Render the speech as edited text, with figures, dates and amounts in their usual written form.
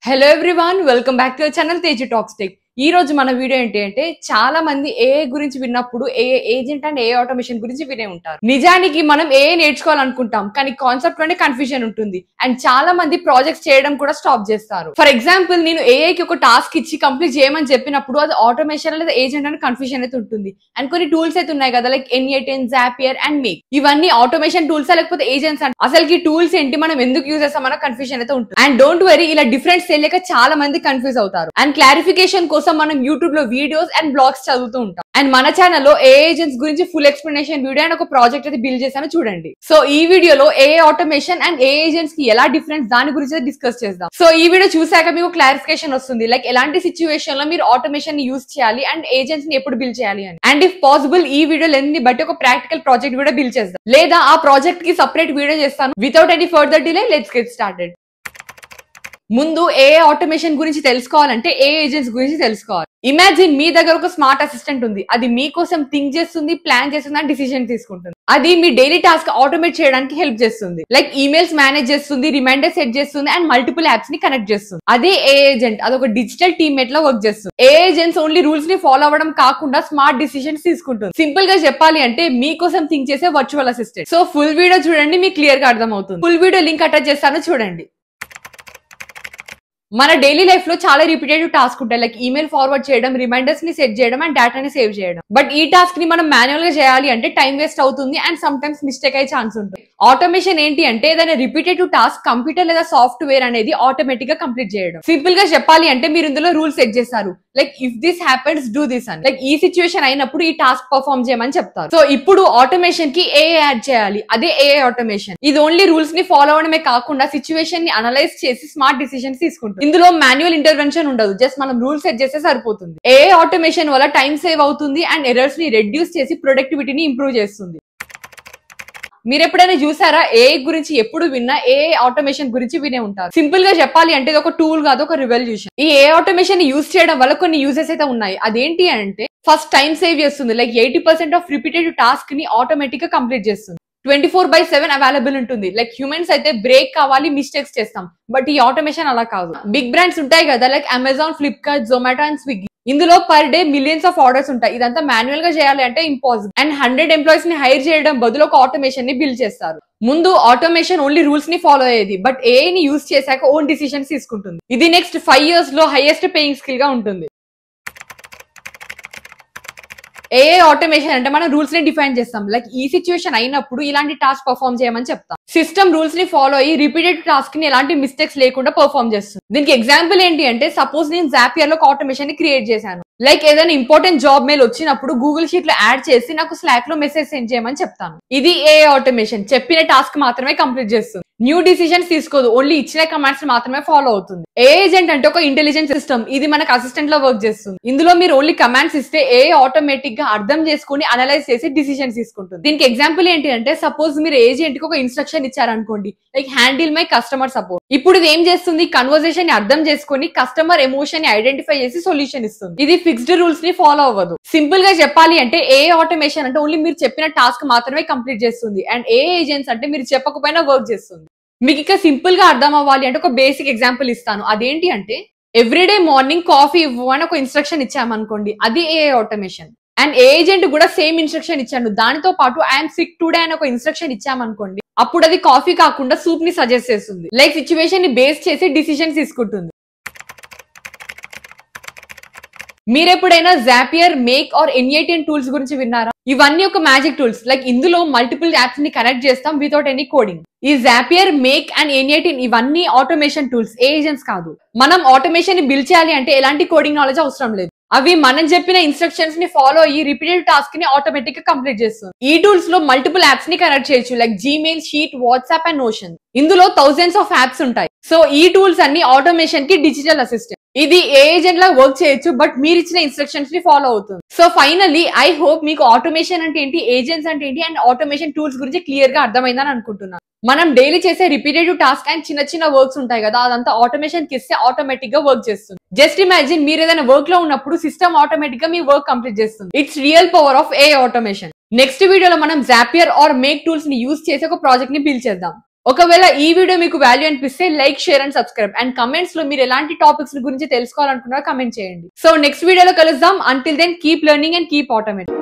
Hello everyone, welcome back to our channel Teju Talks Tech. ఈ రోజు మన video ఏంటి అంటే చాలా మంది ఏఐ గురించి విన్నప్పుడు ఏజెంట్ అండ్ ఏఐ ఆటోమేషన్ గురించి వినే ఉంటారు. నిజానికి మనం ఏఐ నేర్చుకోవాలనుకుంటాం కానీ కాన్సెప్ట్ లోనే కన్ఫ్యూజన్ ఉంటుంది అండ్ చాలా మంది ప్రాజెక్ట్స్ చేయడం కూడా స్టాప్ చేస్తారు. ఫర్ ఎగ్జాంపుల్ నేను ఏఐ కి ఒక టాస్క్ ఇచ్చి కంప్లీట్ చేయమని చెప్పినప్పుడు అది ఆటోమేషన్ లేదా ఏజెంట్ అని కన్ఫ్యూజన్ అయితే ఉంటుంది. అండ్ కొన్ని టూల్స్ అయితే ఉన్నాయి కదా, like N8N, Zapier and Make. ఇవన్నీ ఆటోమేషన్ టూల్స్ లేకపోతే ఏజెంట్స్ అంటే అసలు టూల్స్ ఏంటి, మనం ఎందుకు యూజ్ చేస్తామన్న కన్ఫ్యూజన్ అయితే ఉంటుంది. అండ్ డోంట్ వరీ, ఇలా డిఫరెన్స్ తెలియక చాలా మంది కన్ఫ్యూజ్ అవుతారు. అండ్ క్లారిఫికేషన్ కోసం మనం యూట్యూబ్ లో వీడియోస్ అండ్ బ్లాగ్స్ చదువుతూ ఉంటాం. అండ్ మన ఛానల్లో ఏఐ ఏజెంట్స్ గురించి ఫుల్ ఎక్స్ప్లెనేషన్ వీడియో అండ్ ఒక ప్రాజెక్ట్ అయితే బిల్డ్ చేశాను, చూడండి. సో ఈ వీడియోలో AI automation and AI agents కి ఎలా డిఫరెన్స్ దాని గురించి డిస్కస్ చేద్దాం. సో ఈ వీడియో చూసాక మీకు క్లారిఫికేషన్ వస్తుంది, లైక్ ఎలాంటి సిచ్యువేషన్ లో మీరు ఆటోమేషన్ ని యూజ్ చేయాలి అండ్ ఏజెంట్స్ ని ఎప్పుడు బిల్డ్ చేయాలి అని. అండ్ ఇఫ్ పాసిబుల్ ఈ వీడియో లెంత్ ని బట్టి ఒక ప్రాక్టికల్ ప్రాజెక్ట్ కూడా బిల్డ్ చేద్దాం, లేదా ఆ ప్రాజెక్ట్ కి సపరేట్ వీడియో చేస్తాను. Without any further delay let's get started. ముందు ఏఐ ఆటోమేషన్ గురించి తెలుసుకోవాలంటే ఏఐ ఏజెంట్స్ గురించి తెలుసుకోవాలి. ఇమాజిన్ మీ దగ్గర ఒక స్మార్ట్ అసిస్టెంట్ ఉంది. అది మీకోసం థింక్ చేస్తుంది, ప్లాన్ చేస్తుంది అండ్ డిసిజన్ తీసుకుంటుంది. అది మీ డైలీ టాస్క్ ఆటోమేట్ చేయడానికి హెల్ప్ చేస్తుంది. లైక్ ఈమెయిల్స్ మేనేజ్ చేస్తుంది, రిమైండర్ సెట్ చేస్తుంది అండ్ మల్టిపుల్ యాప్స్ ని కనెక్ట్ చేస్తుంది. అదే ఏఐ ఏజెంట్, అదొక డిజిటల్ టీమ్మేట్ లో వర్క్ చేస్తుంది. ఏఐ ఏజెంట్స్ ఓన్లీ రూల్స్ ని ఫాలో అవ్వడం కాకుండా స్మార్ట్ డిసిజన్స్ తీసుకుంటుంది. సింపుల్ గా చెప్పాలి అంటే మీకోసం థింక్ చేసే virtual assistant. So full video చూడండి, మీకు క్లియర్ గా అర్థం అవుతుంది. ఫుల్ వీడియో లింక్ అటాచ్ చేస్తాను, చూడండి. మన డైలీ లైఫ్ లో చాలా రిపీటెడ్ టాస్క్ ఉంటాయి, లైక్ ఈమెయిల్ ఫార్వర్డ్ చేయడం, రిమైండర్స్ ని సెట్ చేయడం అండ్ డేటాని సేవ్ చేయడం. బట్ ఈ టాస్క్ ని మనం మాన్యువల్ గా చేయాలి అంటే టైం వేస్ట్ అవుతుంది అండ్ సమ్ టైమ్స్ మిస్టేక్ అయ్యే ఛాన్స్ ఉంటుంది. ఆటోమేషన్ ఏంటి అంటే ఏదైనా రిపీటెడ్ టాస్క్ కంప్యూటర్ లేదా సాఫ్ట్వేర్ అనేది ఆటోమేటిక్ గా కంప్లీట్ చేయడం. సింపుల్ గా చెప్పాలి అంటే మీరు ఇందులో రూల్స్ సెట్ చేస్తారు, like if this happens do this అని. లైక్ ఈ సిచ్యువేషన్ అయినప్పుడు ఈ టాస్క్ పర్ఫార్మ్ చేయమని చెప్తారు. సో ఇప్పుడు ఆటోమేషన్ కి ఏఐ యాడ్ చేయాలి, అదే ఏఐ ఆటోమేషన్. ఇది ఓన్లీ రూల్స్ ని ఫాలో అవడమే కాకుండా సిచ్యువేషన్ ని అనలైజ్ చేసి స్మార్ట్ డిసిజన్స్ తీసుకుంటుంది. ఇందులో మాన్యువల్ ఇంటర్వెన్షన్ ఉండదు, జస్ట్ మనం రూల్స్ సెట్ చేస్తే సరిపోతుంది. ఏఐ ఆటోమేషన్ వల్ల టైం సేవ్ అవుతుంది అండ్ ఎర్రర్స్ ని రెడ్యూస్ చేసి ప్రొడక్టివిటీని ఇంప్రూవ్ చేస్తుంది. మీరు ఎప్పుడైనా చూసారా, ఏఐ గురించి ఎప్పుడు విన్నా ఏఐ ఆటోమేషన్ గురించి వినే ఉంటారు. సింపుల్ గా చెప్పాలి అంటే ఇది ఒక టూల్ కాదు, ఒక రెవల్యూషన్. ఈ ఏఐ ఆటోమేషన్ యూజ్ చేయడం వల్ల కొన్ని యూజెస్ అయితే ఉన్నాయి. అదేంటి అంటే ఫస్ట్ టైం సేవ్ చేస్తుంది, లైక్ 80% ఆఫ్ రిపీటెడ్ టాస్క్ ని ఆటోమేటిక్ గా కంప్లీట్ చేస్తుంది. 24/7 అవైలబుల్ ఉంటుంది. లైక్ హ్యూమన్స్ అయితే బ్రేక్ కావాలి, మిస్టేక్స్ చేస్తాం, బట్ ఈ ఆటోమేషన్ అలా కాదు. బిగ్ బ్రాండ్స్ ఉంటాయి కదా, like Amazon, Flipkart, Zomato and Swiggy. ఇందులో per day millions of orders ఉంటాయి. ఇదంతా మాన్యువల్ గా చేయాలి అంటే ఇంపాసిబుల్. అండ్ 100 ఎంప్లాయీస్ ని హైర్ చేయడం బదులు ఒక ఆటోమేషన్ ని బిల్డ్ చేస్తారు. ముందు ఆటోమేషన్ ఓన్లీ రూల్స్ ని ఫాలో అయ్యేది, బట్ ఏఐ ని యూజ్ చేశాక ఓన్ డిసిషన్స్ తీసుకుంటుంది. ఇది నెక్స్ట్ 5 years లో హైయెస్ట్ పేయింగ్ స్కిల్ గా ఉంటుంది. ఏఐ ఆటోమేషన్ అంటే మనం రూల్స్ ని డిఫైన్ చేస్తాం, లైక్ ఈ సిచ్యువేషన్ అయినప్పుడు ఇలాంటి టాస్క్ పర్ఫార్మ్ చేయమని చెప్తాం. సిస్టమ్ రూల్స్ ని ఫాలో అయ్యి రిపీటెడ్ టాస్క్ ని ఎలాంటి మిస్టేక్స్ లేకుండా పర్ఫార్మ్ చేస్తుంది. దీనికి ఎగ్జాంపుల్ ఏంటి అంటే సపోజ్ నేను Zapier లో ఒక ఆటోమేషన్ ని క్రియేట్ చేశాను. లైక్ ఏదైనా ఇంపార్టెంట్ జాబ్ మెయిల్ వచ్చినప్పుడు గూగుల్ షీట్ లో యాడ్ చేసి నాకు స్లాక్ లో మెసేజ్ సెండ్ చేయమని చెప్తాను. ఇది ఏఐ ఆటోమేషన్, చెప్పిన టాస్క్ మాత్రమే కంప్లీట్ చేస్తుంది. న్యూ డిసిజన్స్ తీసుకోదు, ఓన్లీ ఇచ్చిన కమాండ్స్ మాత్రమే ఫాలో అవుతుంది. ఏఐ ఏజెంట్ అంటే ఒక ఇంటెలిజెంట్ సిస్టమ్, ఇది మనకు అసిస్టెంట్ లో వర్క్ చేస్తుంది. ఇందులో మీరు ఓన్లీ కమాండ్స్ ఇస్తే ఏఐ ఆటోమేటిక్ గా అర్థం చేసుకుని అనలైజ్ చేసి డిసిజన్స్ తీసుకుంటుంది. దీనికి ఎగ్జాంపుల్ ఏంటి అంటే సపోజ్ మీరు ఏజెంట్ కి ఒక ఇన్స్ట్రక్షన్ ఇచ్చారనుకోండి, like handle my customer support. ఇప్పుడు ఇది ఏం చేస్తుంది, కన్వర్సేషన్ ని అర్థం చేసుకుని కస్టమర్ ఎమోషన్ ని ఐడెంటిఫై చేసి సొల్యూషన్ ఇస్తుంది. ఇది ఫిక్స్డ్ రూల్స్ ని ఫాలో అవ్వదు. సింపుల్ గా చెప్పాలి అంటే ఏఐ ఆటోమేషన్ అంటే ఓన్లీ మీరు చెప్పిన టాస్క్ మాత్రమే కంప్లీట్ చేస్తుంది. అండ్ ఏఐ ఏజెంట్స్ అంటే మీరు చెప్పకపోయినా వర్క్ చేస్తుంది. మీకు ఇక సింపుల్ గా అర్థం అవ్వాలి అంటే ఒక బేసిక్ ఎగ్జాంపుల్ ఇస్తాను. అదేంటి అంటే ఎవ్రీడే మార్నింగ్ కాఫీ ఇవ్వు అని ఒక ఇన్స్ట్రక్షన్ ఇచ్చామనుకోండి, అది ఏఐ ఆటోమేషన్. అండ్ ఏజెంట్ కూడా సేమ్ ఇన్స్ట్రక్షన్ ఇచ్చాను, దానితో పాటు ఐఎమ్ సిక్ టుడే అని ఒక ఇన్స్ట్రక్షన్ ఇచ్చామనుకోండి, అప్పుడు అది కాఫీ కాకుండా సూప్ ని సజెస్ట్ చేస్తుంది. లైక్ సిచ్యువేషన్ ని బేస్ చేసి డిసిజన్స్ తీసుకుంటుంది. మీరెప్పుడైనా Zapier, Make are N8N tools గురించి విన్నారా? ఇవన్నీ ఒక మ్యాజిక్ టూల్స్, లైక్ ఇందులో మల్టిపుల్ యాప్స్ ని కనెక్ట్ చేస్తాం వితౌట్ ఎనీ కోడింగ్. ఈ Zapier, Make అండ్ N8N ఇవన్నీ ఆటోమేషన్ టూల్స్, ఏజెంట్స్ కాదు. మనం ఆటోమేషన్ ని బిల్డ్ చేయాలి అంటే ఎలాంటి కోడింగ్ నాలెడ్జ్ అవసరం లేదు. అవి మనం చెప్పిన ఇన్స్ట్రక్షన్స్ ని ఫాలో అయ్యి రిపీటెడ్ టాస్క్ ని ఆటోమేటిక్ గా కంప్లీట్ చేస్తుంది. ఈ టూల్స్ లో మల్టిపుల్ యాప్స్ ని కనెక్ట్ చేయొచ్చు, like Gmail, sheet, WhatsApp and notion. ఇందులో థౌసండ్స్ ఆఫ్ యాప్స్ ఉంటాయి. సో ఈ టూల్స్ అన్ని ఆటోమేషన్ కి డిజిటల్ అసిస్టెంట్. ఇది ఏజెంట్ లా వర్క్ చేయొచ్చు, బట్ మీరు ఇచ్చిన ఇన్స్ట్రక్షన్స్ ని ఫాలో అవుతుంది. సో ఫైనల్లీ ఐ హోప్ మీకు ఆటోమేషన్ అంటే ఏంటి, ఏజెంట్స్ అంటే ఏంటి అండ్ ఆటోమేషన్ టూల్స్ గురించి క్లియర్ గా అర్థమైందని అనుకుంటున్నాను. మనం డైలీ చేసే రిపీటెడ్ టాస్క్ అండ్ చిన్న చిన్న వర్క్స్ ఉంటాయి కదా, అదంతా ఆటోమేషన్ కి ఇస్తే ఆటోమేటిక్ గా వర్క్ చేస్తుంది. జస్ట్ ఇమాజిన్ మీరు ఏదైనా వర్క్ లో ఉన్నప్పుడు సిస్టమ్ ఆటోమేటిక్ గా మీ వర్క్ కంప్లీట్ చేస్తుంది. It's real power of AI automation. Next వీడియోలో మనం Zapier ఆర్ Make టూల్స్ ని యూజ్ చేసి ఒక ప్రాజెక్ట్ ని బిల్డ్ చేద్దాం. ఒకవేళ ఈ వీడియో మీకు వాల్యూ అనిపిస్తే like, share and subscribe. And comments లో మీరు ఎలాంటి టాపిక్స్ గురించి తెలుసుకోవాలనుకున్నారో కమెంట్ చేయండి. సో నెక్స్ట్ వీడియోలో కలుద్దాం. Until then keep learning and keep automating.